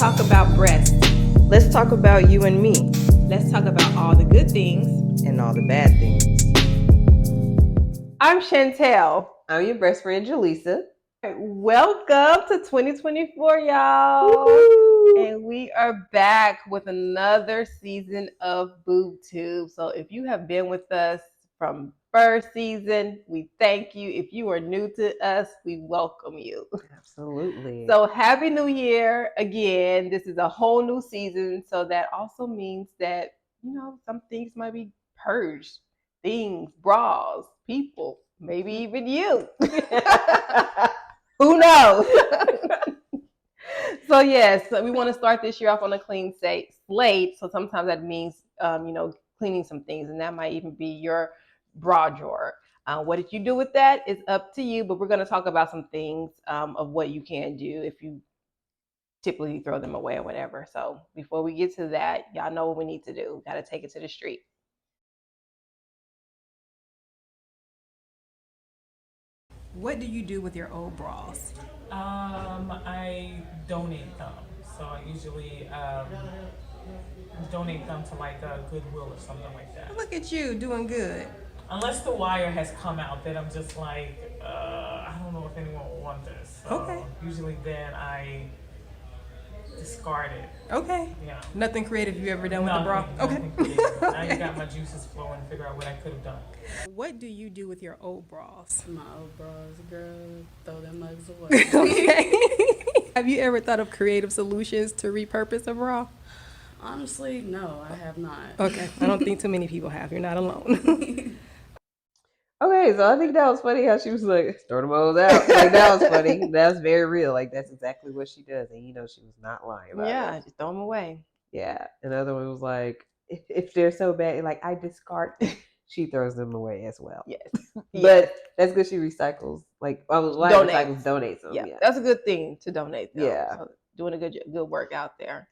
talk about breasts. Let's talk about you and me. Let's talk about all the good things and all the bad things. I'm Chantel. I'm your best friend, Jaleesa. Welcome to 2024, y'all. Woo-hoo! And we are back with another season of BoobTube. So if you have been with us from first season, we thank you. If you are new to us, we welcome you. Absolutely. So happy new year again. This is a whole new season. So that also means that, some things might be purged. Things, bras, people, maybe even you. Who knows? So yes, we want to start this year off on a clean slate. So sometimes that means, cleaning some things, and that might even be your bra drawer. What did you do with that is up to you, but we're going to talk about some things of what you can do if you typically throw them away or whatever. So before we get to that, y'all know what we need to do. Got to take it to the street. What do you do with your old bras? I donate them. So I usually donate them to like a Goodwill or something like that. Look at you doing good. Unless the wire has come out, then I'm just like, I don't know if anyone will want this. So Okay. Usually then I discard it. Okay. Yeah. Nothing creative you ever done with the bra? Nothing creative. Now you got my juices flowing, figure out what I could have done. What do you do with your old bras? My old bras, girl, throw them mugs away. Okay. Have you ever thought of creative solutions to repurpose a bra? Honestly, no, I have not. Okay. I don't think too many people have. You're not alone. Okay, so I think that was funny how she was like, throw the moles out. Like, that was funny. That's very real. Like, that's exactly what she does. And she was not lying about it. Just throw them away. Yeah. Another one was like, if they're so bad, like, I discard them. She throws them away as well. Yes. But that's good. She recycles. Like, donates them. Yeah. That's a good thing to donate, though. Yeah. So doing a good work out there.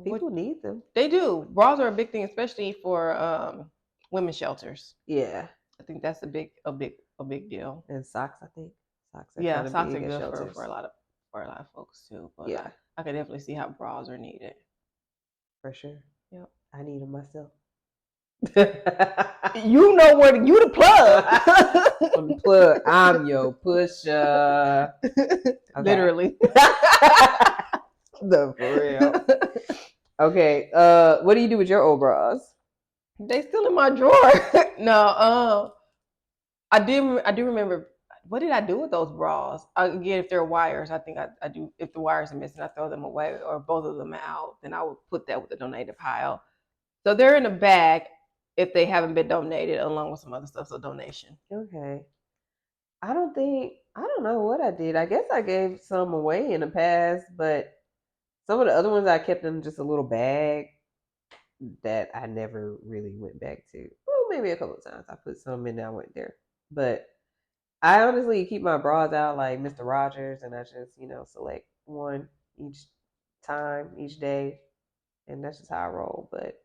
People need them. They do. Bras are a big thing, especially for women's shelters. Yeah. I think that's a big deal. And socks, I think. Socks are good for a lot of folks too. But yeah. I can definitely see how bras are needed. For sure. Yep. I need them myself. You know where you the plug. I'm the plug. I'm your pusher. Okay. Literally. No, for real. Okay. What do you do with your old bras? They still in my drawer. No. I do remember. What did I do with those bras? Again, if they're wires, I think I do. If the wires are missing, I throw them away, or both of them out. Then I would put that with the donated pile. So they're in a bag if they haven't been donated, along with some other stuff. So donation. Okay. I don't know what I did. I guess I gave some away in the past, but some of the other ones I kept in just a little bag that I never really went back to. Well, maybe a couple of times I put some in and I went there. But I honestly keep my bras out like Mr. Rogers, and I just, select one each day, and that's just how I roll. But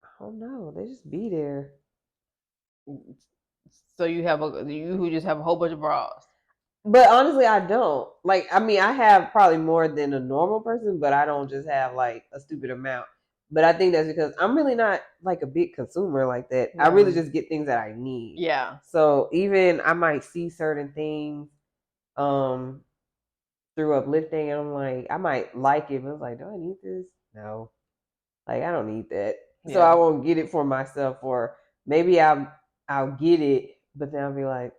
I don't know, they just be there. So you who just have a whole bunch of bras. But honestly, I don't. Like, I mean, I have probably more than a normal person, but I don't just have like a stupid amount. But I think that's because I'm really not like a big consumer like that. I really just get things that I need. Yeah. So even I might see certain things through uplifting, and I'm like, I might like it, but it's like, do I need this? No. Like, I don't need that. Yeah. So I won't get it for myself, or maybe I'll get it, but then I'll be like,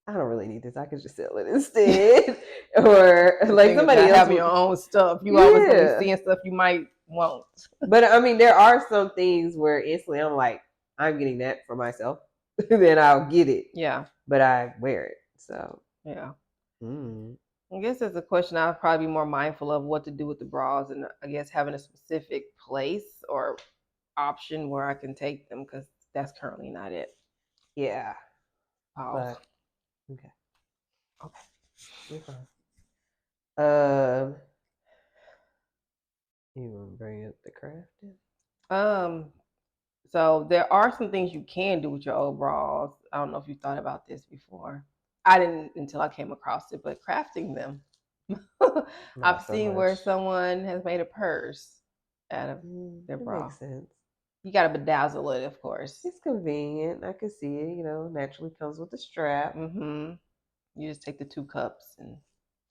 I don't really need this. I could just sell it instead. Or like somebody else have your own stuff. You always gonna be seeing stuff you might want. But I mean, there are some things where instantly I'm like, I'm getting that for myself. Then I'll get it. Yeah. But I wear it. So yeah. I guess that's a question I'd probably be more mindful of, what to do with the bras, and I guess having a specific place or option where I can take them, because that's currently not it. Yeah. Pause. But, okay. You're fine. You want to bring up the crafting? So there are some things you can do with your old bras. I don't know if you thought about this before. I didn't until I came across it, but crafting them. I've Not so seen where much. someone has made a purse out of their It bra. makes sense. You got to bedazzle it, of course. It's convenient. I can see it. Naturally comes with a strap. You just take the 2 cups and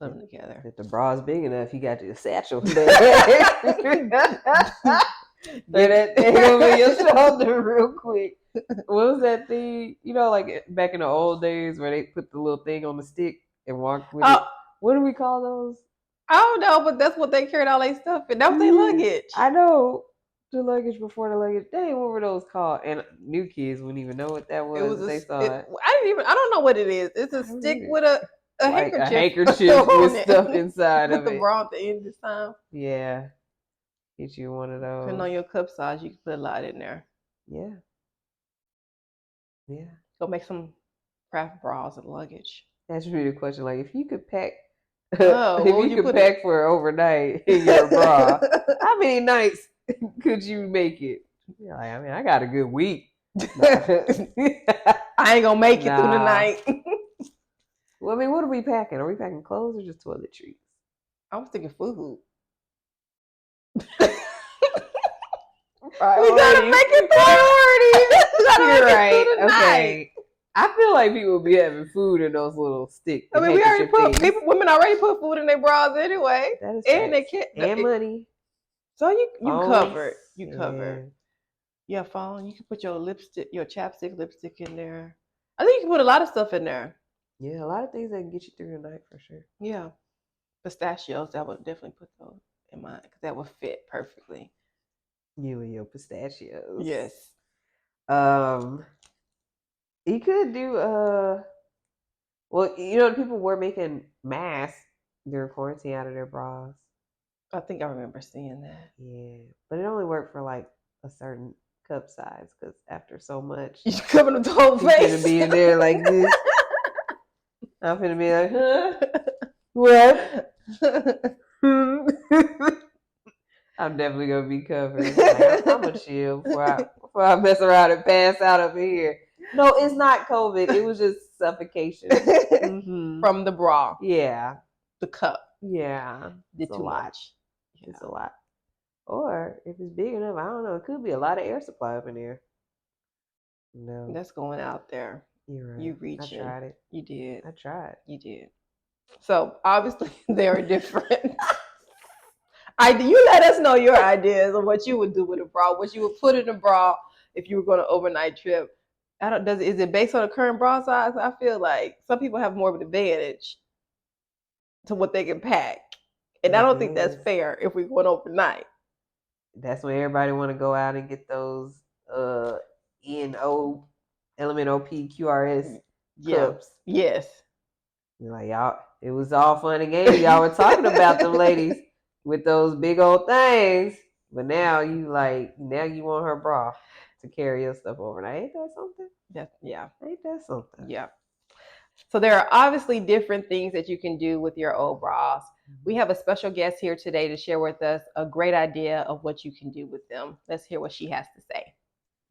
put them together. If the bra is big enough, you got your satchel there. Throw that thing over your shoulder real quick. What was that thing? Like back in the old days where they put the little thing on the stick and walk with it. What do we call those? I don't know, but that's what they carried all their stuff in. That was their luggage. I know. The luggage before the luggage. Dang, what were those called? And new kids wouldn't even know what that was. It was they saw it. I don't know what it is. It's a stick with a like handkerchief. A handkerchief with stuff inside with of the it. bra at the end this time. Yeah. Get you one of those. Depending on your cup size, you can put a lot in there. Yeah. Yeah. Go make some craft bras and luggage. That's really the question. Like, if you could pack, if you could pack for overnight in your bra, how many nights could you make it? You're like, I got a good week. I ain't gonna make it through the night. Well, what are we packing? Are we packing clothes or just toiletries? I was thinking food. We gotta make it priorities. You're right. Okay. I feel like people be having food in those little sticks. I mean, we already women already put food in their bras anyway. That is and they can't money. So you covered. You Yeah. covered. Yeah, phone. You can put your lipstick, your chapstick, lipstick in there. I think you can put a lot of stuff in there. Yeah, a lot of things that can get you through the night for sure. Yeah. Pistachios, I would definitely put those in mine because that would fit perfectly. You and your pistachios. Yes. You could do people were making masks during quarantine out of their bras. I think I remember seeing that. Yeah, but it only worked for like a certain cup size because after so much, you covering the whole face. You're gonna be in there like this. I'm gonna be like, huh? What? I'm definitely gonna be covered. Like, I'm gonna chill before I mess around and pass out over here. No, it's not COVID. It was just suffocation from the bra. Yeah, the cup. Yeah, did too much. Yeah. It's a lot. Or if it's big enough, I don't know. It could be a lot of air supply up in there. No, that's going out there. You're right. You reaching. I tried it. You did. I tried. You did. So obviously they are different. You let us know your ideas of what you would do with a bra, what you would put in a bra if you were going on an overnight trip. Is it based on the current bra size? I feel like some people have more of an advantage to what they can pack. And I don't think that's fair if we're going overnight. That's when everybody want to go out and get those NO Element OP QRS cups. Yes. You're like, y'all, it was all fun and games. Y'all were talking about them ladies with those big old things. But now you want her bra to carry your stuff overnight. Ain't that something? Ain't that something? Yeah. So there are obviously different things that you can do with your old bras. We have a special guest here today to share with us a great idea of what you can do with them. Let's hear what she has to say.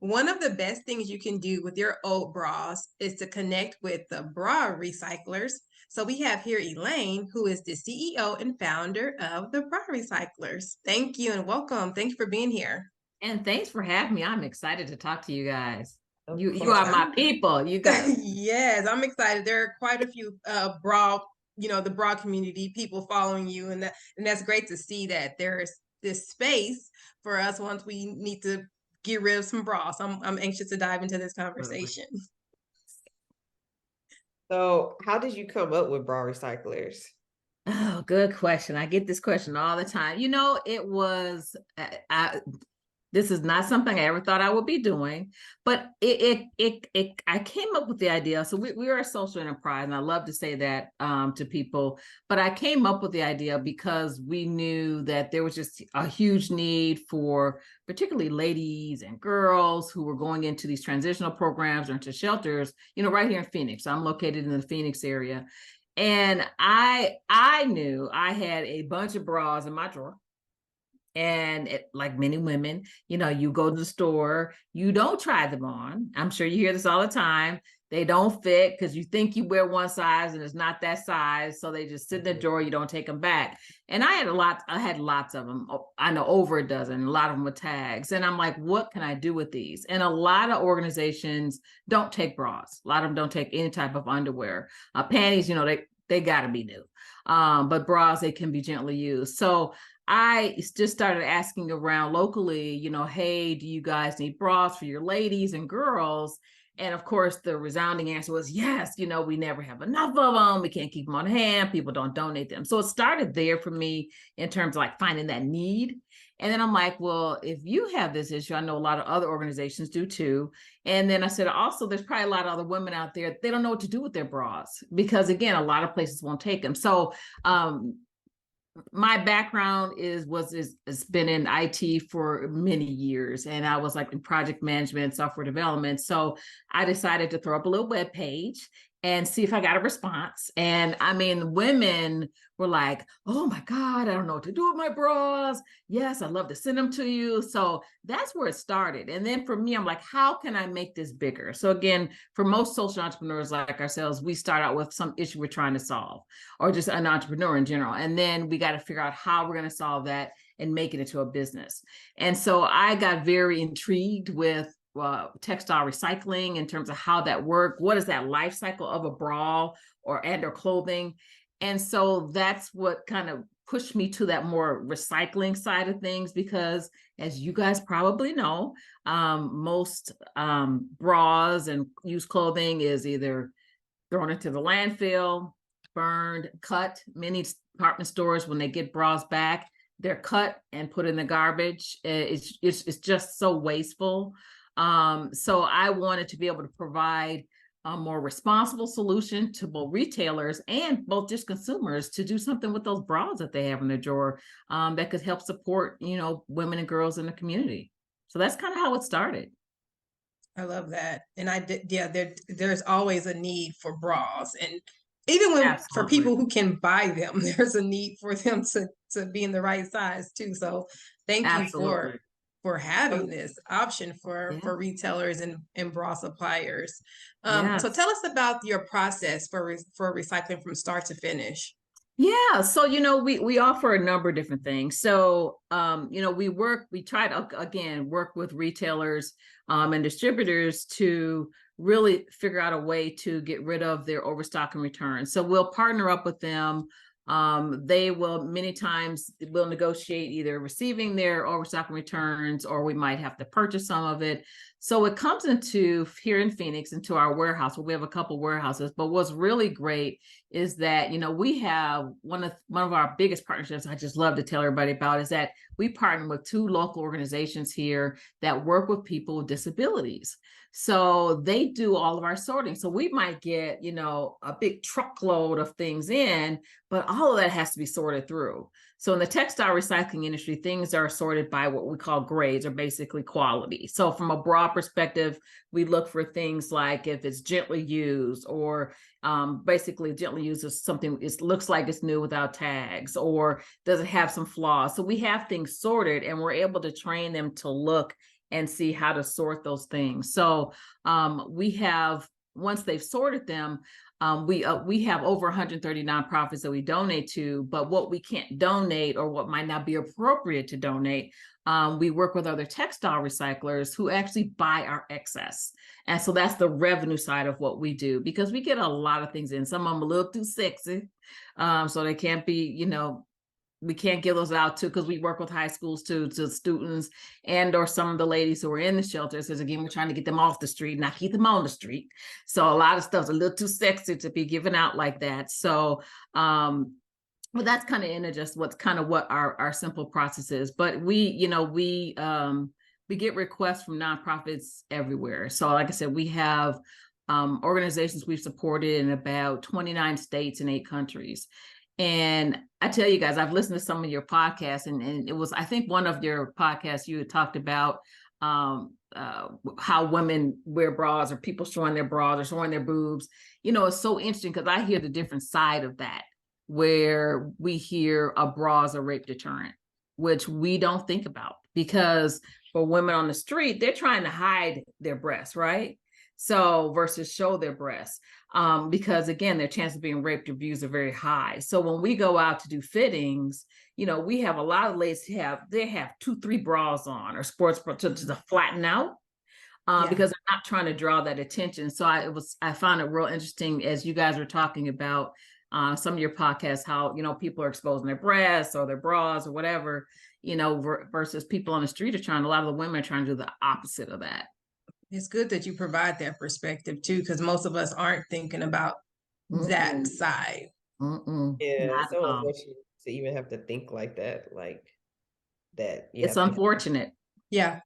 One of the best things you can do with your old bras is to connect with the bra recyclers. So we have here Elaine, who is the CEO and founder of the Bra Recyclers. Thank you and welcome. Thank you for being here. And thanks for having me. I'm excited to talk to you guys. You are my people. You guys. Yes, I'm excited. There are quite a few bra, the bra community people following you, and that's great to see that there's this space for us once we need to get rid of some bras. I'm anxious to dive into this conversation. So, how did you come up with Bra Recyclers? Oh, good question. I get this question all the time. It was this is not something I ever thought I would be doing, but I came up with the idea. So we are a social enterprise, and I love to say that to people, but I came up with the idea because we knew that there was just a huge need for particularly ladies and girls who were going into these transitional programs or into shelters, right here in Phoenix. I'm located in the Phoenix area. And I knew I had a bunch of bras in my drawer. And like many women, you go to the store, you don't try them on. I'm sure you hear this all the time. They don't fit because you think you wear one size and it's not that size. So they just sit in the drawer. You don't take them back. And I had lots of them. I know over a dozen, a lot of them with tags. And I'm like, what can I do with these? And a lot of organizations don't take bras. A lot of them don't take any type of underwear. Panties, they got to be new. But bras, they can be gently used. So I just started asking around locally, hey, do you guys need bras for your ladies and girls? And of course, the resounding answer was yes. We never have enough of them. We can't keep them on hand. People don't donate them. So it started there for me in terms of like finding that need. And then I'm like, well, if you have this issue, I know a lot of other organizations do too. And then I said, also, there's probably a lot of other women out there, they don't know what to do with their bras because, again, a lot of places won't take them. So my background has been in IT for many years, and I was like in project management, software development. So I decided to throw up a little web page and see if I got a response. And I mean, women were like, oh my God, I don't know what to do with my bras. Yes, I'd love to send them to you. So that's where it started. And then for me, I'm like, how can I make this bigger? So again, for most social entrepreneurs like ourselves, we start out with some issue we're trying to solve, or just an entrepreneur in general. And then we got to figure out how we're going to solve that and make it into a business. And so I got very intrigued with textile recycling in terms of how that worked. What is that life cycle of a bra or clothing? And so that's what kind of pushed me to that more recycling side of things, because as you guys probably know, most bras and used clothing is either thrown into the landfill, burned, cut. Many department stores, when they get bras back, they're cut and put in the garbage. It's just so wasteful. So I wanted to be able to provide a more responsible solution to both retailers and both just consumers to do something with those bras that they have in their drawer that could help support, women and girls in the community. So that's kind of how it started. I love that. And there's always a need for bras. And even when for people who can buy them, there's a need for them to be in the right size too. So thank you for having this option for retailers and bra suppliers. So tell us about your process for recycling from start to finish. Yeah. So, we offer a number of different things. So, we try to, again, work with retailers and distributors to really figure out a way to get rid of their overstock and returns. So we'll partner up with them. They will many times will negotiate either receiving their overstock and returns, or we might have to purchase some of it. So it comes into here in Phoenix into our warehouse, where we have a couple warehouses. But what's really great is that, we have one of our biggest partnerships I just love to tell everybody about is that we partner with 2 local organizations here that work with people with disabilities. So they do all of our sorting. So we might get, a big truckload of things in, but all of that has to be sorted through. So in the textile recycling industry, things are sorted by what we call grades, or basically quality. So from a broad perspective, we look for things like if it's gently used, or basically gently used is something it looks like it's new without tags, or does it have some flaws. So we have things sorted, and we're able to train them to look and see how to sort those things. So we have, once they've sorted them, we have over 130 nonprofits that we donate to, but what we can't donate, or what might not be appropriate to donate, we work with other textile recyclers who actually buy our excess. And so that's the revenue side of what we do, because we get a lot of things in. Some of them a little too sexy, so they can't be, we can't give those out because we work with high schools too, to students and or some of the ladies who are in the shelters, because again, we're trying to get them off the street, not keep them on the street. So a lot of stuff's a little too sexy to be given out like that. So well, that's kind of in just what our simple process is. But we get requests from nonprofits everywhere. So like I said, we have organizations we've supported in about 29 states and 8 countries. And I tell you guys, I've listened to some of your podcasts, and it was, I think one of your podcasts you had talked about how women wear bras, or people showing their bras or showing their boobs. It's so interesting because I hear the different side of that, where we hear a bra is a rape deterrent, which we don't think about, because for women on the street, they're trying to hide their breasts, right? So versus show their breasts, because again, their chance of being raped or abused are very high. So when we go out to do fittings, we have a lot of ladies they have 2, 3 bras on or sports bra to flatten out. Because I'm not trying to draw that attention. So I found it real interesting as you guys were talking about some of your podcasts, how, people are exposing their breasts or their bras or whatever, versus people on the street a lot of the women are trying to do the opposite of that. It's good that you provide that perspective too, because most of us aren't thinking about that side. Yeah, so unfortunate to even have to think like that, that. It's unfortunate. Yeah.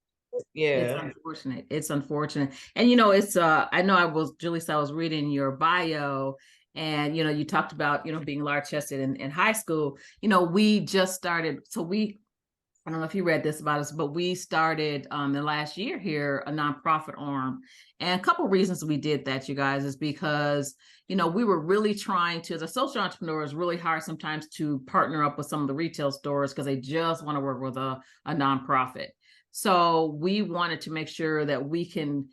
It's unfortunate. It's unfortunate. And it's I know Julie said I was reading your bio, and you talked about being large chested in high school. We just started, I don't know if you read this about us, but we started the last year here a nonprofit arm. And a couple of reasons we did that, you guys, is because we were really trying to, as a social entrepreneur, it's really hard sometimes to partner up with some of the retail stores because they just want to work with a nonprofit. So we wanted to make sure that we can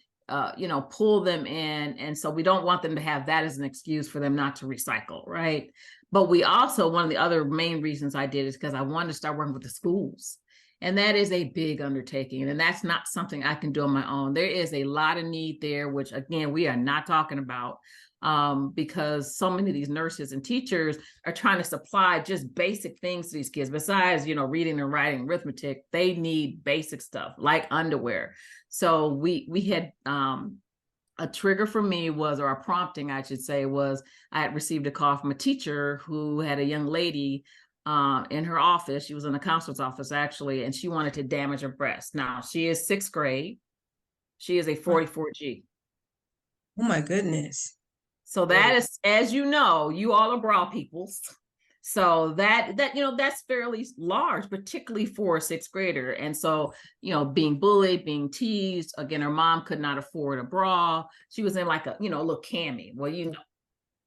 pull them in. And so we don't want them to have that as an excuse for them not to recycle, right? But we also, one of the other main reasons I did is because I wanted to start working with the schools. And that is a big undertaking. And that's not something I can do on my own. There is a lot of need there, which again, we are not talking about because so many of these nurses and teachers are trying to supply just basic things to these kids. Besides, reading and writing, arithmetic, they need basic stuff like underwear. So we had a trigger for me was, or a prompting, I should say, was I had received a call from a teacher who had a young lady in her office. She was in a counselor's office, actually, and she wanted to damage her breast. Now, she is 6th grade. She is a 44G. Oh, my goodness. So that is, as you know, you all are bra peoples. So that's fairly large, particularly for a 6th grader. And so, being bullied, being teased, again, her mom could not afford a bra. She was in like a little cami. Well, a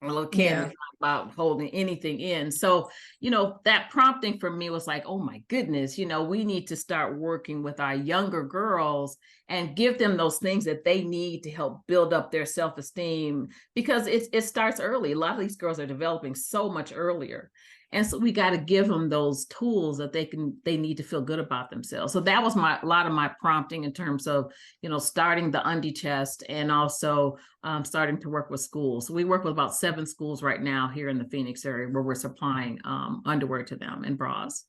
little cami about holding anything in. So, that prompting for me was like, oh my goodness, we need to start working with our younger girls and give them those things that they need to help build up their self-esteem, because it starts early. A lot of these girls are developing so much earlier. And so we got to give them those tools that they need to feel good about themselves. So that was a lot of my prompting in terms of, starting the undie chest, and also starting to work with schools. So we work with about 7 schools right now here in the Phoenix area where we're supplying underwear to them and bras.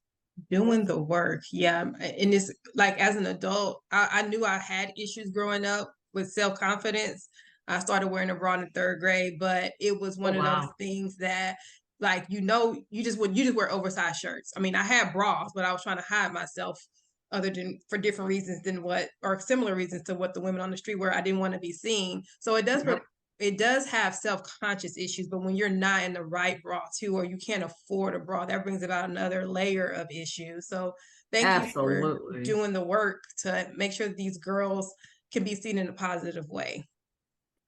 Doing the work. Yeah. And it's like, as an adult, I knew I had issues growing up with self-confidence. I started wearing a bra in the 3rd grade, but it was one of those things that, like, you just wear oversized shirts. I mean, I had bras, but I was trying to hide myself for different reasons or similar reasons to what the women on the street were. I didn't want to be seen. So it does have self-conscious issues, but when you're not in the right bra too, or you can't afford a bra, that brings about another layer of issues. So thank you for doing the work to make sure that these girls can be seen in a positive way.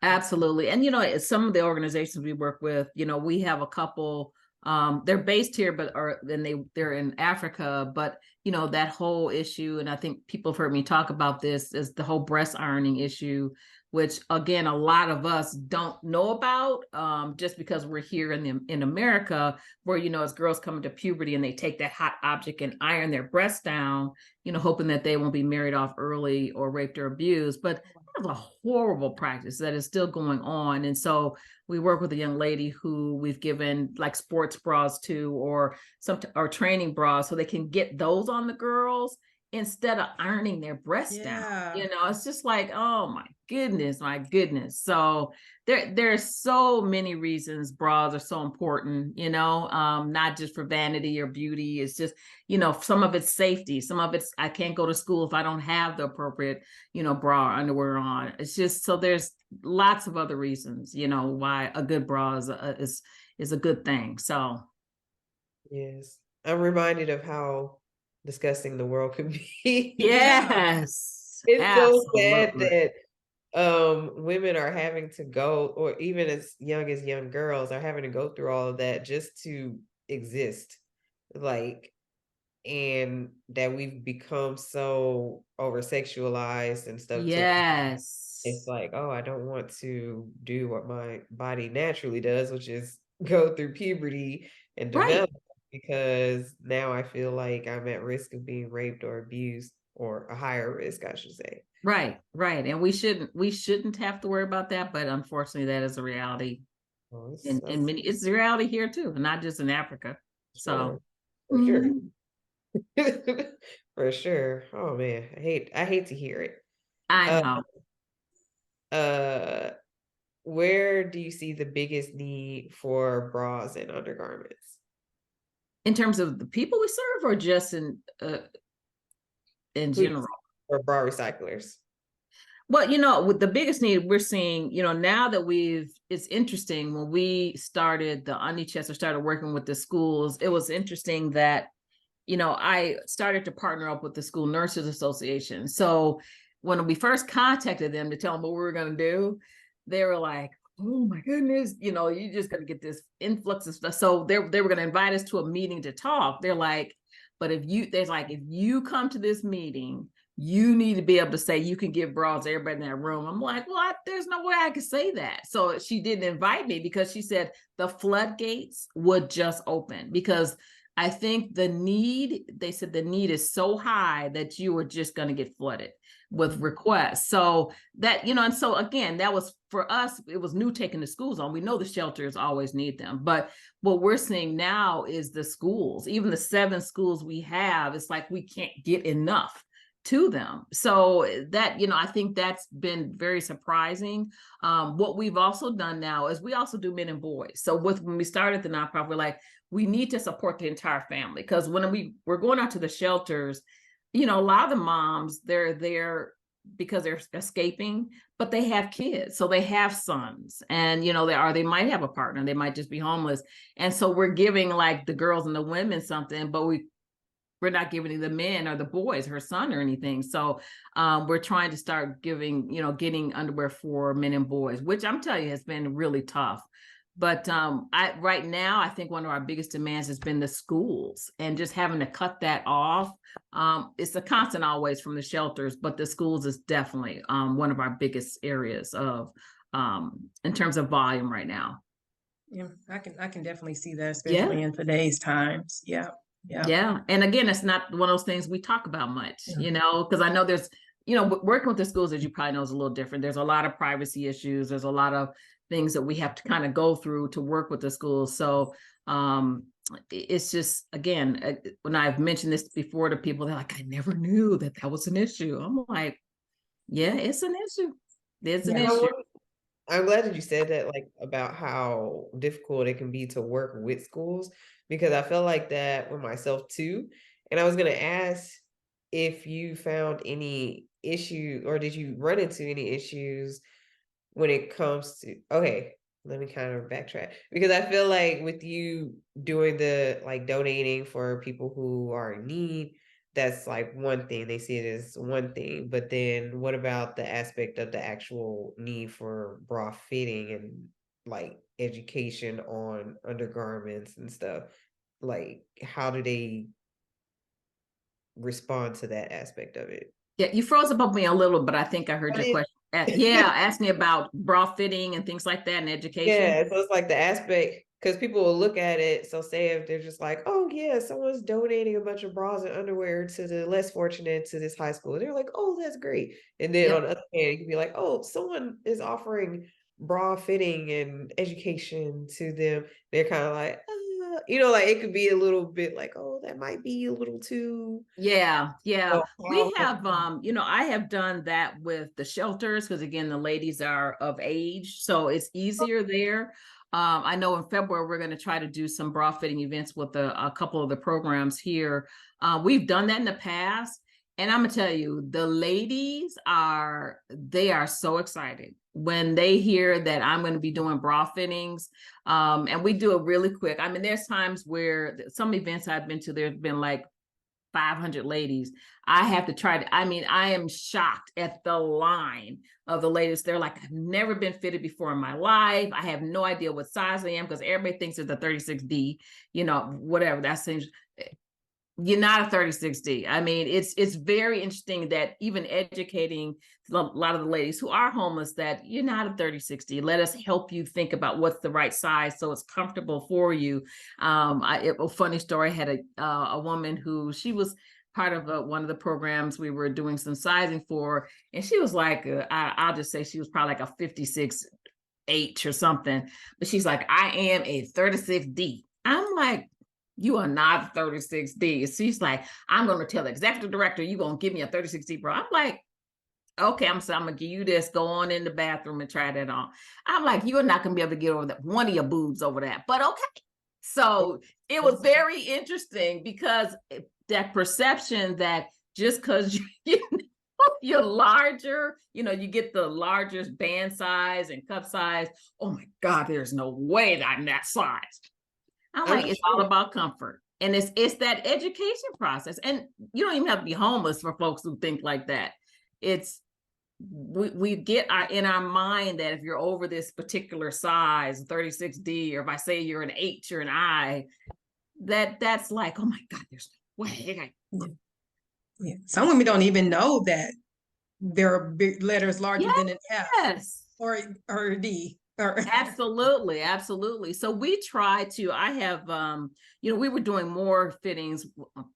Absolutely. And some of the organizations we work with, we have a couple, they're based here, but they're in Africa, but that whole issue, and I think people have heard me talk about this, is the whole breast ironing issue, which again, a lot of us don't know about, just because we're here in America, where, as girls come into puberty and they take that hot object and iron their breasts down, hoping that they won't be married off early or raped or abused. But that's a horrible practice that is still going on. And so we work with a young lady who we've given like sports bras to, or training bras, so they can get those on the girls instead of ironing their breasts down. It's just like, oh my goodness. So there's so many reasons bras are so important, not just for vanity or beauty. It's just, some of it's safety, some of it's, I can't go to school if I don't have the appropriate, bra or underwear on. It's just, so there's lots of other reasons, why a good bra is a good thing. So yes, I'm reminded of how disgusting the world could be. Yes, it's absolutely. so sad that women are having to go, or even as young girls are having to go through all of that just to exist, and that we've become so over sexualized and stuff. Yes. It's like, oh, I don't want to do what my body naturally does, which is go through puberty and Right. develop, because now I feel like I'm at risk of being raped or abused, or a higher risk, I should say. Right, right. And we shouldn't have to worry about that, but unfortunately that is a reality. Oh, In that's many, it's a reality here too, not just in Africa. sure, So for sure, for sure. Oh man, I hate to hear it. I Uh, know. uh, where do you see the biggest need for bras and undergarments? In terms of the people we serve, or just in Please, general. for bra recyclers. Well, with the biggest need we're seeing, now that it's interesting when we started the Chester started working with the schools, it was interesting that, I started to partner up with the School Nurses Association. So when we first contacted them to tell them what we were going to do, they were like, oh my goodness, you're just going to get this influx of stuff. So they were going to invite us to a meeting to talk. They're like, but if you come to this meeting, you need to be able to say you can give bras to everybody in that room. I'm like, well, there's no way I could say that. So she didn't invite me because she said the floodgates would just open, because I think they said the need is so high that you are just going to get flooded with requests. So that, and so again, that was for us, it was new taking the schools on. We know the shelters always need them, but what we're seeing now is the schools, even the 7 schools we have, it's like we can't get enough to them. So that, I think that's been very surprising. What we've also done now is we also do men and boys. So when we started the nonprofit, we're like, we need to support the entire family, because when we're going out to the shelters, a lot of the moms, they're there because they're escaping, but they have kids, so they have sons, and they might have a partner, they might just be homeless, and so we're giving like the girls and the women something, but we're not giving the men or the boys her son or anything. So we're trying to start giving, getting underwear for men and boys, which I'm telling you has been really tough. But right now, I think one of our biggest demands has been the schools, and just having to cut that off. It's a constant always from the shelters, but the schools is definitely one of our biggest areas of in terms of volume right now. Yeah, I can definitely see that, Yeah. especially in today's times. Yeah. Yeah. Yeah. And again, it's not one of those things we talk about much, because I know there's, working with the schools, as you probably know, is a little different. There's a lot of privacy issues. There's a lot of things that we have to kind of go through to work with the schools. So it's just, again, when I've mentioned this before to people, they're like, I never knew that was an issue. I'm like, yeah, it's an issue. It's an Yeah. issue. I'm glad that you said that, like, about how difficult it can be to work with schools, because I felt like that with myself too. And I was going to ask if you found any issue, or did you run into any issues when it comes to, okay, let me kind of backtrack, because I feel like with you doing the, like, donating for people who are in need, that's like one thing, they see it as one thing, but then what about the aspect of the actual need for bra fitting and like education on undergarments and stuff? Like, how do they respond to that aspect of it? Yeah, you froze up on me a little, but I think I heard I your did. question. Yeah, ask me about bra fitting and things like that and education. Yeah, so it's like the aspect, because people will look at it. So say if they're just like, oh yeah, someone's donating a bunch of bras and underwear to the less fortunate to this high school. They're like, oh, that's great. And then on Yep. the other hand, you can be like, oh, someone is offering bra fitting and education to them. They're kind of like, like it could be a little bit like, oh, that might be a little too. Yeah, yeah. Oh, We have I have done that with the shelters, because again, the ladies are of age, so it's easier there. I know in February we're going to try to do some bra fitting events with a couple of the programs here. We've done that in the past, and I'm gonna tell you, the ladies they are so excited when they hear that I'm going to be doing bra fittings. And we do it really quick. I mean, there's times where some events I've been to, there's been like 500 ladies. I have to try to, I mean, I am shocked at the line of the ladies. They're like, I've never been fitted before in my life. I have no idea what size I am, because everybody thinks it's a 36D, whatever that seems. You're not a 36D. I mean, it's very interesting that even educating a lot of the ladies who are homeless that you're not a 36D. Let us help you think about what's the right size so it's comfortable for you. A funny story, I had a woman who she was part of one of the programs we were doing some sizing for, and she was like, I'll just say she was probably like a 56H or something, but she's like, I am a 36D. I'm like, you are not 36D. She's like, I'm going to tell the executive director, you're going to give me a 36D, bro. I'm like, okay, I'm going to give you this. Go on in the bathroom and try that on. I'm like, you're not going to be able to get over that, one of your boobs over that, but okay. So it was very interesting because that perception that just because you're larger, you get the largest band size and cup size. Oh my God, there's no way that I'm that size. I'm like, it's all about comfort. And it's that education process. And you don't even have to be homeless for folks who think like that. It's we get in our mind that if you're over this particular size, 36D, or if I say you're an H or an I, that's like, oh my God, there's no way. Yeah. Some women don't even know that there are big letters larger than an F Yes. or a D. Absolutely. So we try to, I have, we were doing more fittings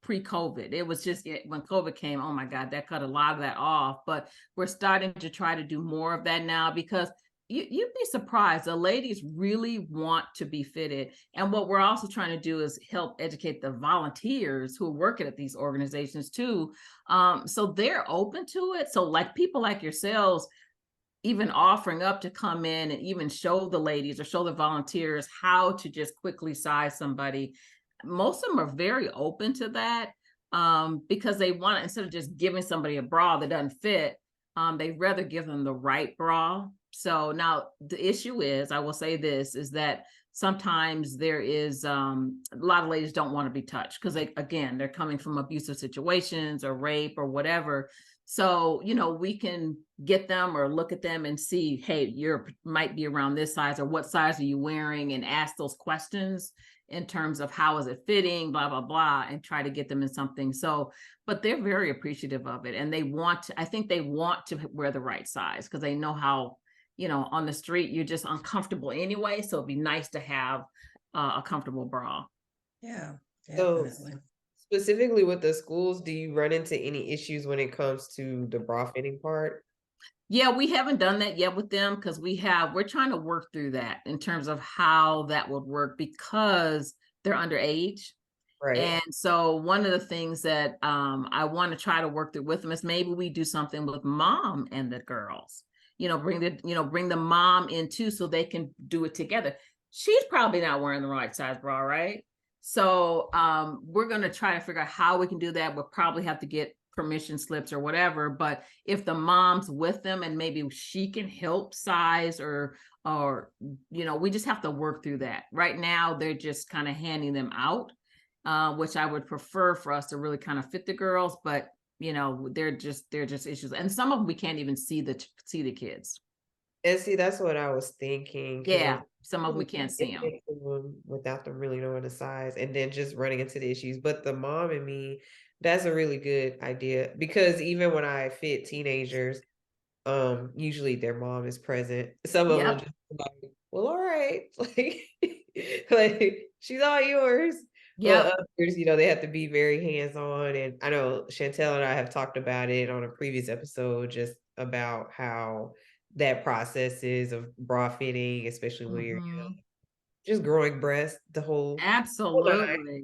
pre-COVID. It was just when COVID came, oh my God, that cut a lot of that off. But we're starting to try to do more of that now because you'd be surprised. The ladies really want to be fitted. And what we're also trying to do is help educate the volunteers who are working at these organizations too. So they're open to it. So like people like yourselves, even offering up to come in and even show the ladies or show the volunteers how to just quickly size somebody. Most of them are very open to that because they want, instead of just giving somebody a bra that doesn't fit, they'd rather give them the right bra. So now the issue is, I will say this, is that sometimes there is a lot of ladies don't want to be touched because they're coming from abusive situations or rape or whatever. So, we can get them or look at them and see, hey, you might be around this size, or what size are you wearing, and ask those questions in terms of how is it fitting, blah, blah, blah, and try to get them in something. So, but they're very appreciative of it. And I think they want to wear the right size because they know how, on the street, you're just uncomfortable anyway. So it'd be nice to have a comfortable bra. Yeah, So definitely. specifically with the schools, do you run into any issues when it comes to the bra fitting part? Yeah, we haven't done that yet with them because we're trying to work through that in terms of how that would work because they're underage. Right. And so one of the things that I want to try to work through with them is maybe we do something with mom and the girls, bring the mom in too, so they can do it together. She's probably not wearing the right size bra, right? So we're going to try to figure out how we can do that. We'll probably have to get permission slips or whatever, but if the mom's with them and maybe she can help size or we just have to work through that. Right now they're just kind of handing them out, which I would prefer for us to really kind of fit the girls, but they're just issues, and some of them we can't even see the kids. And see, that's what I was thinking. Yeah, some of them we can't see them without them really knowing the size, and then just running into the issues. But the mom and me, that's a really good idea because even when I fit teenagers, usually their mom is present. Some of them just like, well, all right, like she's all yours. Yeah. But others, they have to be very hands-on. And I know Chantel and I have talked about it on a previous episode, just about how that process is of bra fitting, especially when you're just growing breasts, the whole Absolutely.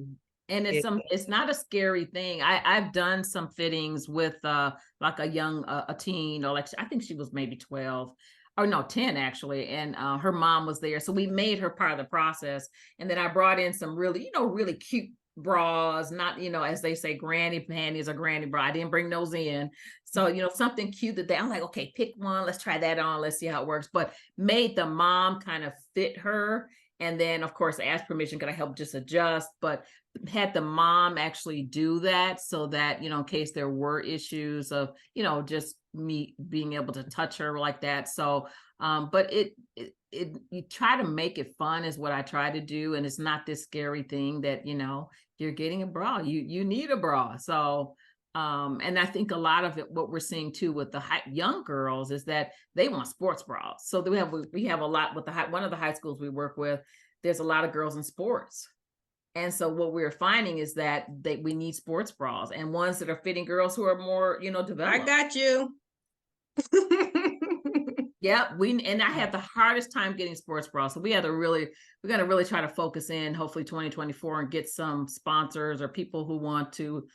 And Yeah. it's not a scary thing. I've done some fittings with like a young a teen, or like I think she was maybe 12 or no 10 actually, and her mom was there, so we made her part of the process. And then I brought in some really really cute bras, not as they say granny panties or granny bra. I didn't bring those in, so something cute that I'm like, okay, pick one, let's try that on, let's see how it works. But made the mom kind of fit her, and then of course asked permission, could I help just adjust, but had the mom actually do that so that in case there were issues of just me being able to touch her like that. So But you try to make it fun is what I try to do, and it's not this scary thing that you're getting a bra. You need a bra. So and I think a lot of it, what we're seeing too with the young girls, is that they want sports bras. So we have a lot with one of the high schools we work with. There's a lot of girls in sports. And so what we're finding is that we need sports bras, and ones that are fitting girls who are more, developed. I got you. Yeah, and I had the hardest time getting sports bras. So we got to really try to focus in, hopefully 2024, and get some sponsors or people who want to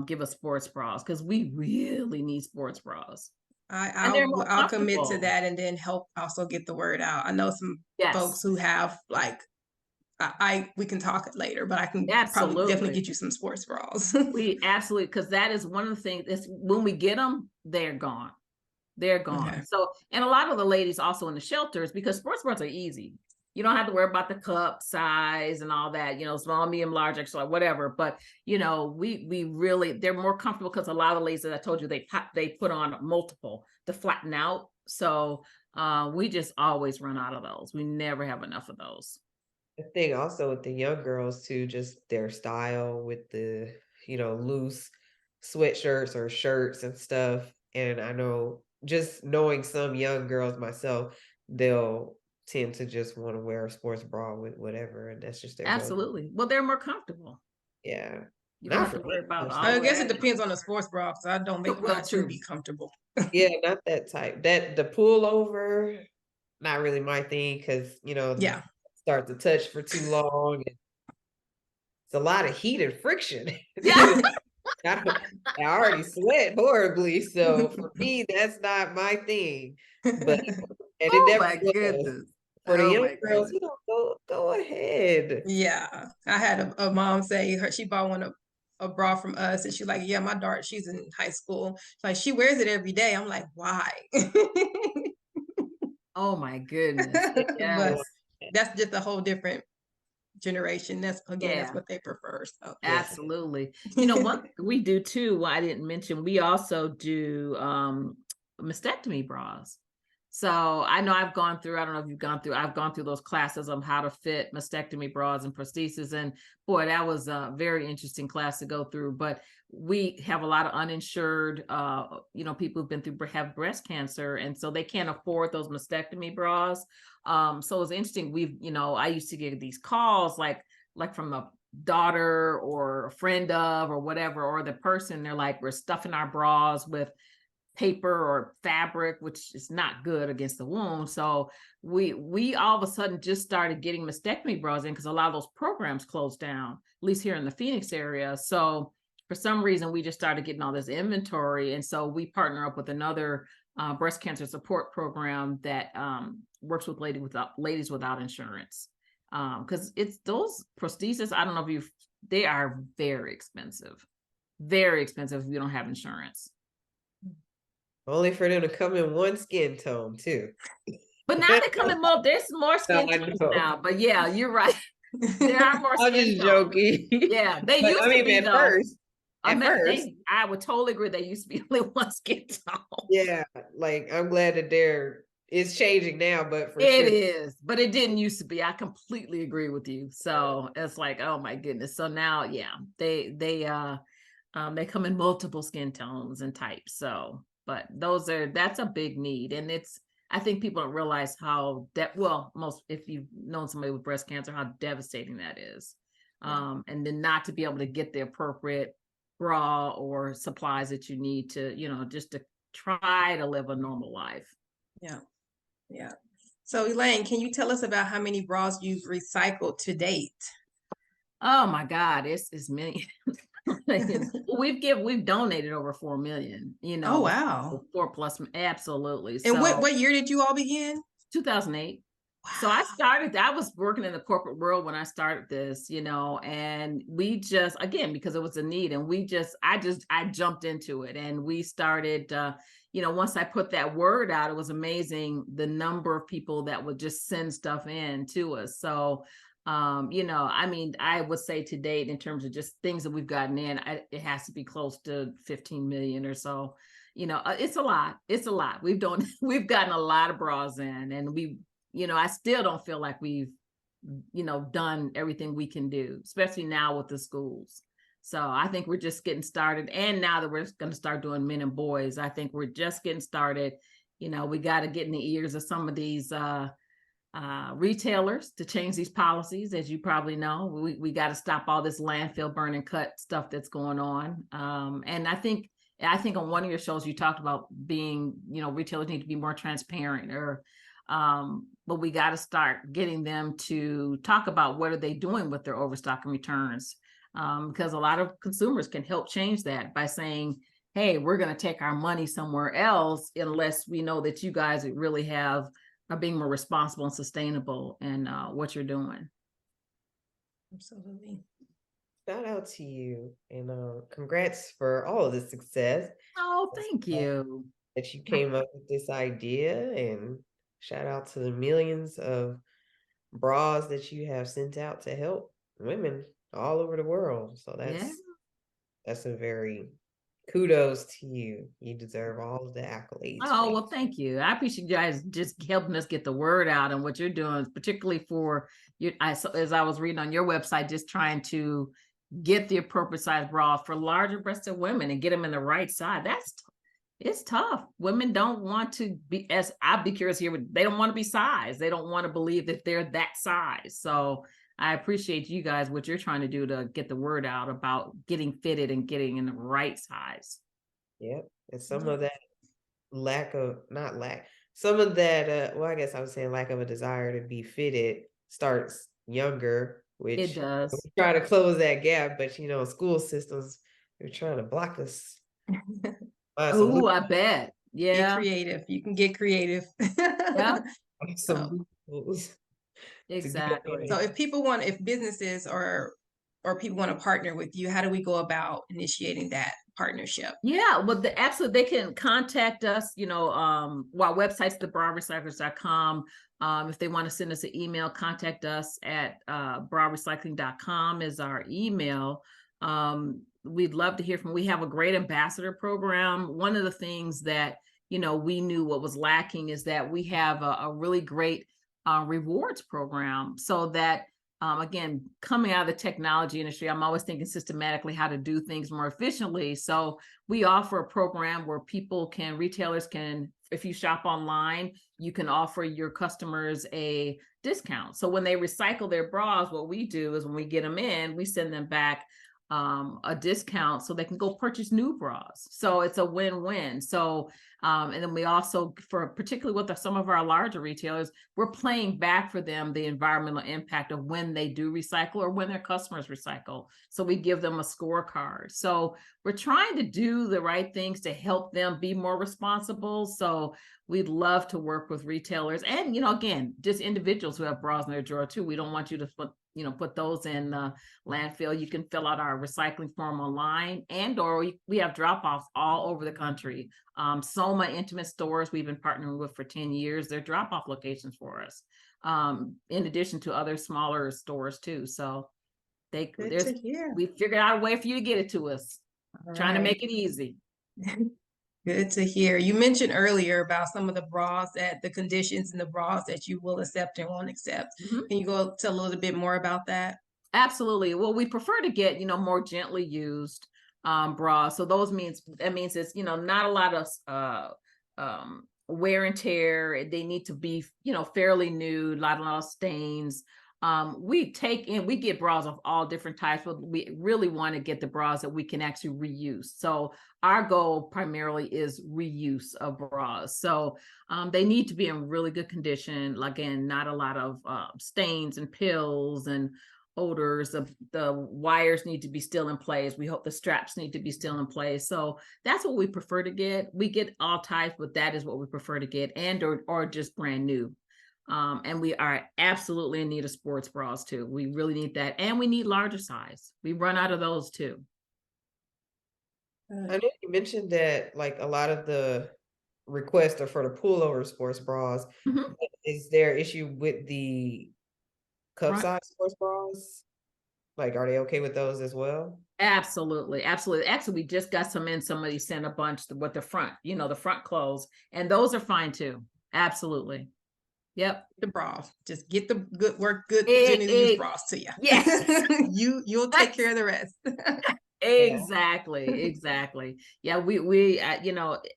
give us sports bras, because we really need sports bras. I'll commit to that, and then help also get the word out. I know some folks who have we can talk later, but I can probably definitely get you some sports bras. We absolutely, because that is one of the things, is when we get them, they're gone. They're gone. Okay. So, and a lot of the ladies also in the shelters, because sports bras are easy. You don't have to worry about the cup size and all that, small, medium, large, extra, whatever. But, we really, they're more comfortable, because a lot of ladies, that I told you, they put on multiple to flatten out. So we just always run out of those. We never have enough of those. The thing also with the young girls too, just their style with the, loose sweatshirts or shirts and stuff. And I know, just knowing some young girls myself, they'll tend to just want to wear a sports bra with whatever, and that's just their absolutely go-to. Well, they're more comfortable. Yeah. You don't have to worry about I guess it depends on the sports bra, because I don't make mine to be comfortable. Yeah, not that type. The pullover, not really my thing, because start to touch for too long. It's a lot of heat and friction. Yeah. I already sweat horribly, so for me, that's not my thing. But my goodness. For the young girls, go ahead. Yeah, I had a mom say she bought a bra from us, and she's like, "Yeah, my daughter, she's in high school. Like, she wears it every day." I'm like, "Why?" Oh my goodness! But that's just a whole different generation. That's what they prefer. So absolutely. What we do too, I didn't mention, we also do mastectomy bras. So I know I've gone through those classes on how to fit mastectomy bras and prosthesis, and boy, that was a very interesting class to go through. But we have a lot of uninsured people who've have breast cancer, and so they can't afford those mastectomy bras. So it's interesting. I used to get these calls like from a daughter or a friend of or whatever, or the person, they're like, we're stuffing our bras with paper or fabric, which is not good against the wound. So we all of a sudden just started getting mastectomy bras in, because a lot of those programs closed down, at least here in the Phoenix area. So for some reason, we just started getting all this inventory. And so we partner up with another breast cancer support program that works with ladies without insurance. Because it's those prosthesis, I don't know if they are very expensive if you don't have insurance. Only for them to come in one skin tone too. But now they come in more. There's more skin tones now. But yeah, you're right. There are more skin tones. I'm just joking. Yeah, they used to be though. First. I would totally agree. They used to be only one skin tone. Yeah, I'm glad that it's changing now, but it is. But it didn't used to be. I completely agree with you. So it's like, oh my goodness. So now, yeah, they come in multiple skin tones and types. So. But that's a big need. And I think people don't realize how if you've known somebody with breast cancer, how devastating that is. And then not to be able to get the appropriate bra or supplies that you need to, just to try to live a normal life. Yeah. Yeah. So Elaine, can you tell us about how many bras you've recycled to date? Oh my God, it's many. We've donated over 4 million, Oh wow. 4+, absolutely. And so, what year did you all begin? 2008. Wow. So I was working in the corporate world when I started this, and we just, again, because it was a need, and I jumped into it, and we started, once I put that word out, it was amazing the number of people that would just send stuff in to us. So I would say to date, in terms of just things that we've gotten in, it has to be close to 15 million or so. It's a lot. It's a lot. We've gotten a lot of bras in, and I still don't feel like we've, done everything we can do, especially now with the schools. So I think we're just getting started. And now that we're going to start doing men and boys, I think we're just getting started. We got to get in the ears of some of these retailers to change these policies. As you probably know, we got to stop all this landfill burn and cut stuff that's going on. And I think on one of your shows you talked about being, retailers need to be more transparent, but we got to start getting them to talk about what are they doing with their overstock and returns, because a lot of consumers can help change that by saying, hey, we're going to take our money somewhere else unless we know that you guys really are being more responsible and sustainable in what you're doing. Absolutely. Shout out to you, and congrats for all of the success. Oh, thank you. That you came up with this idea, and shout out to the millions of bras that you have sent out to help women all over the world. So that's a very kudos to you. You deserve all of the accolades. Oh, well, thank you. I appreciate you guys just helping us get the word out and what you're doing, particularly for you. As I was reading on your website, just trying to get the appropriate size bra for larger breasted women and get them in the right size. It's tough. Women don't want to be, as I'd be curious here, they don't want to be sized. They don't want to believe that they're that size. So I appreciate you guys, what you're trying to do to get the word out about getting fitted and getting in the right size. Yep. And some of that some of that, well, I guess I was saying lack of a desire to be fitted starts younger, which it does. we try to close that gap, but school systems, they're trying to block us. Oh, I bet. Yeah. Get creative. You can get creative. Yeah. Exactly. So if businesses or people want to partner with you, how do we go about initiating that partnership? Yeah, well, absolutely. They can contact us, our website's thebrarecyclers.com. If they want to send us an email, contact us at brarecycling.com is our email. We'd love to hear from. We have a great ambassador program. One of the things that, we knew what was lacking is that we have a really great rewards program, so that again, coming out of the technology industry, I'm always thinking systematically how to do things more efficiently. So we offer a program where retailers can, if you shop online, you can offer your customers a discount. So when they recycle their bras, what we do is when we get them in, we send them back a discount so they can go purchase new bras. So it's a win-win. So and then we also, particularly with some of our larger retailers, we're playing back for them the environmental impact of when they do recycle or when their customers recycle. So we give them a scorecard. So we're trying to do the right things to help them be more responsible. So we'd love to work with retailers and, again, just individuals who have bras in their drawer too. We don't want you to put those in the landfill. You can fill out our recycling form online, or we have drop-offs all over the country. Soma Intimate Stores, we've been partnering with for 10 years. They're drop-off locations for us, in addition to other smaller stores too. So we figured out a way for you to get it to us. Trying to make it easy. Good to hear. You mentioned earlier about some of the bras, the conditions and the bras that you will accept and won't accept. Mm-hmm. Can you go tell a little bit more about that? Absolutely. Well, we prefer to get, more gently used bras. So that means it's, not a lot of wear and tear. They need to be, fairly new, a lot of stains. We get bras of all different types, but we really want to get the bras that we can actually reuse. So our goal primarily is reuse of bras. So they need to be in really good condition. Again, not a lot of stains and pills and odors. The wires need to be still in place. We hope the straps need to be still in place. So that's what we prefer to get. We get all types, but that is what we prefer to get, and or just brand new. And we are absolutely in need of sports bras too. We really need that. And we need larger size. We run out of those too. I know you mentioned that like a lot of the requests are for the pullover sports bras. Mm-hmm. Is there issue with the cup size sports bras? Like, are they okay with those as well? Absolutely, absolutely. Actually, we just got some in. Somebody sent a bunch with the front, the front clothes, and those are fine too. Absolutely. Yep. The bra. Just get the good work, good It, Jenny use it, bras to you. yes. You'll take care of the rest. Yeah. Exactly. Yeah, we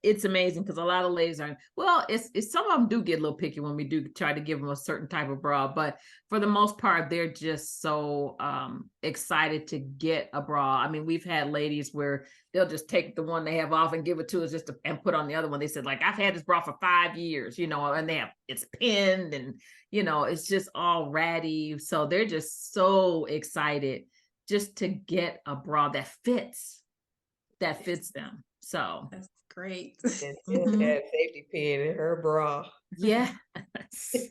it's amazing because a lot of ladies are, well, it's some of them do get a little picky when we do try to give them a certain type of bra, but for the most part they're just so excited to get a bra. I mean, we've had ladies where they'll just take the one they have off and give it to us and put on the other one. They said, like, I've had this bra for 5 years, and it's pinned, and it's just all ratty, so they're just so excited just to get a bra that fits them. So That's great. And Jess had safety pin in her bra. yes.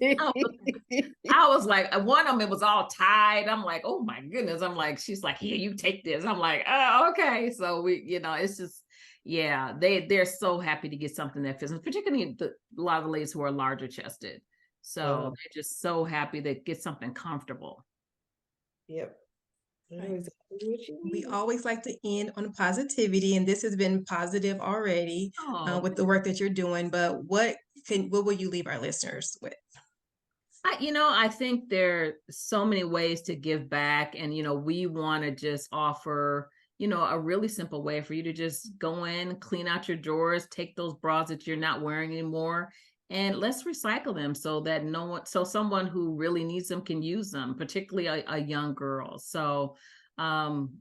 I was like, one of them, it was all tied. I'm like, oh my goodness. I'm like, she's like, here, you take this. I'm like, oh, okay. So it's just, yeah, they're so happy to get something that fits, particularly a lot of the ladies who are larger chested. So they're just so happy to get something comfortable. Yep. Right. We always like to end on positivity, and this has been positive already with the work that you're doing. But what will you leave our listeners with? I think there are so many ways to give back, and we want to just offer a really simple way for you to just go in, clean out your drawers, take those bras that you're not wearing anymore, and let's recycle them so that someone who really needs them can use them, particularly a young girl. So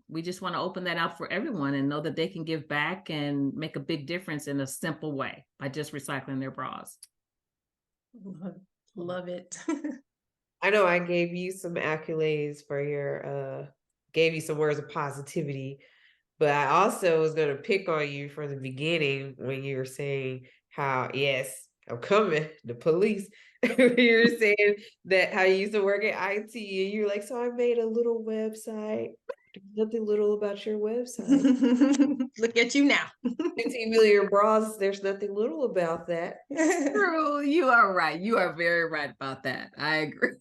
we just want to open that out for everyone and know that they can give back and make a big difference in a simple way by just recycling their bras. Love it. I know I gave you some accolades for gave you some words of positivity, but I also was going to pick on you from the beginning when you were saying how, yes, I'm coming, the police. You were saying that how you used to work at IT, and you're like, so I made a little website. There's nothing little about your website. Look at you now. 15 million bras, there's nothing little about that. True, you are right. You are very right about that. I agree.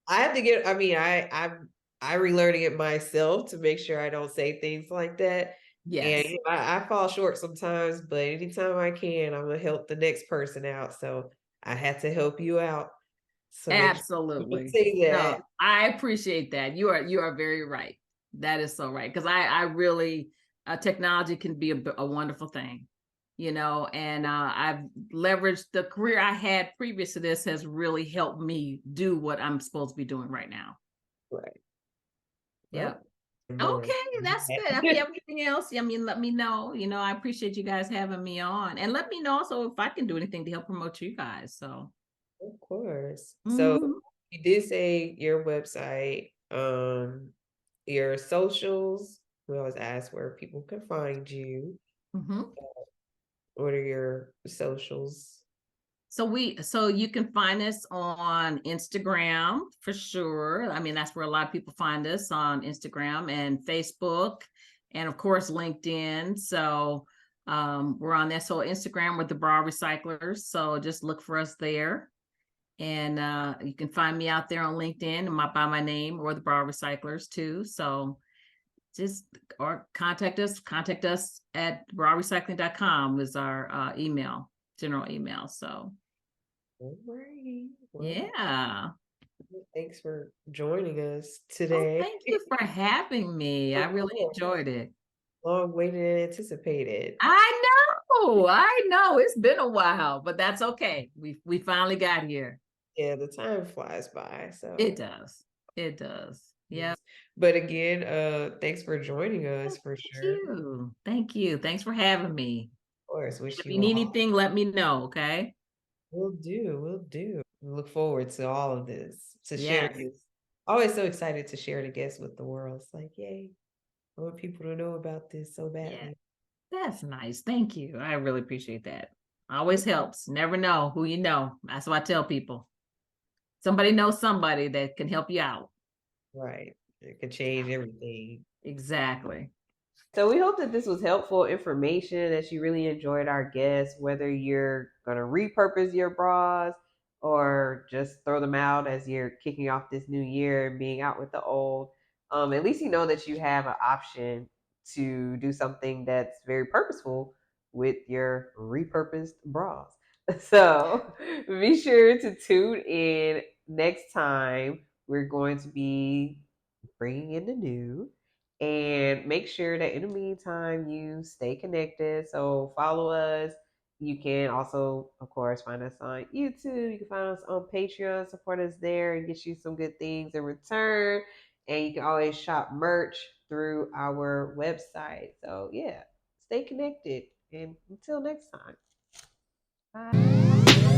I have to get, I mean, I'm relearning it myself to make sure I don't say things like that. Yes. And I fall short sometimes, but anytime I can, I'm gonna help the next person out. So I had to help you out. So Absolutely. say that. No, I appreciate that. You are very right. That is so right. Because I really technology can be a wonderful thing, and I've leveraged the career I had previous to this has really helped me do what I'm supposed to be doing right now. Right. Yeah. Okay, that's good. If you have anything else, let me know. I appreciate you guys having me on, and let me know also if I can do anything to help promote you guys. So, of course. So you did say your website, your socials. We always ask where people can find you. What are your socials? So you can find us on Instagram for sure. I mean, that's where a lot of people find us, on Instagram and Facebook, and of course LinkedIn. So we're on there. So Instagram, with the Bra Recyclers. So just look for us there. And you can find me out there on LinkedIn by my name, or the Bra Recyclers too. So or contact us at brarecycling.com is our general email. So Alrighty. Well, yeah. thanks for joining us today. Thank you for having me. I really enjoyed it. Long waited and anticipated. I know. It's been a while, but that's okay. We finally got here. Yeah, the time flies by. So it does. Yeah. But again, thanks for joining us for sure. Thank you. Thanks for having me. Of course. Wish If you you need all. anything, let me know. Okay. We'll do. We look forward to all of this, to share Yes. this. Always so excited to share the guests with the world. It's like, yay, I want people to know about this so badly. Yeah. That's nice. Thank you. I really appreciate that. Always helps. Never know who you know. That's what I tell people. Somebody knows somebody that can help you out. Right. It can change everything. Exactly. So we hope that this was helpful information, that you really enjoyed our guests, whether you're going to repurpose your bras or just throw them out as you're kicking off this new year and being out with the old. At least you know that you have an option to do something that's very purposeful with your repurposed bras. So be sure to tune in next time. We're going to be bringing in the new. And make sure that in the meantime, you stay connected. So follow us. You can also, of course, find us on YouTube. You can find us on Patreon, support us there, and get you some good things in return. And you can always shop merch through our website. So, yeah, stay connected. And until next time. Bye.